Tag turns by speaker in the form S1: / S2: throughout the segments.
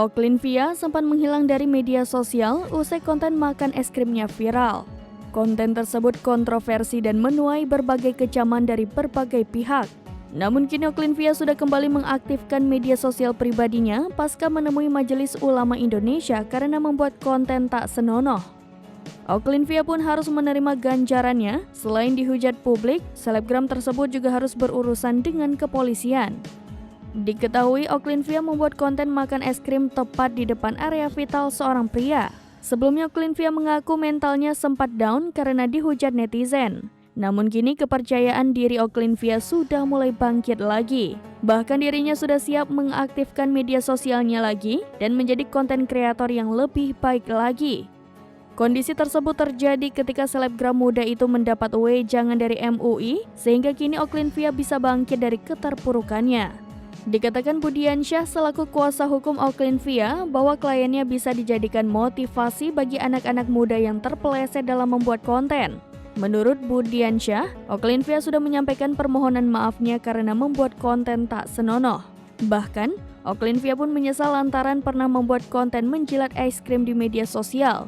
S1: Oklin sempat menghilang dari media sosial usai konten makan es krimnya viral. Konten tersebut kontroversi dan menuai berbagai kecaman dari berbagai pihak. Namun kini Oklin sudah kembali mengaktifkan media sosial pribadinya pasca menemui Majelis Ulama Indonesia karena membuat konten tak senonoh. Oklin pun harus menerima ganjarannya. Selain dihujat publik, selebgram tersebut juga harus berurusan dengan kepolisian. Diketahui Oklin membuat konten makan es krim tepat di depan area vital seorang pria. Sebelumnya Oklin mengaku mentalnya sempat down karena dihujat netizen. Namun kini kepercayaan diri Oklin sudah mulai bangkit lagi. Bahkan dirinya sudah siap mengaktifkan media sosialnya lagi dan menjadi konten kreator yang lebih baik lagi. Kondisi tersebut terjadi ketika selebgram muda itu mendapat wejangan dari MUI, sehingga kini Oklin bisa bangkit dari keterpurukannya. Dikatakan Budiansyah selaku kuasa hukum Oklin bahwa kliennya bisa dijadikan motivasi bagi anak-anak muda yang terpeleset dalam membuat konten. Menurut Budiansyah, Oklin sudah menyampaikan permohonan maafnya karena membuat konten tak senonoh. Bahkan, Oklin pun menyesal lantaran pernah membuat konten menjilat es krim di media sosial.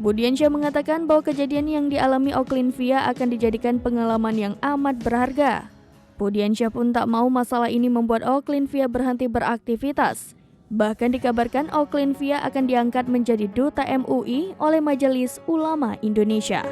S1: Budiansyah mengatakan bahwa kejadian yang dialami Oklin akan dijadikan pengalaman yang amat berharga. Budiansyah pun tak mau masalah ini membuat Oklin berhenti beraktivitas. Bahkan dikabarkan Oklin akan diangkat menjadi duta MUI oleh Majelis Ulama Indonesia.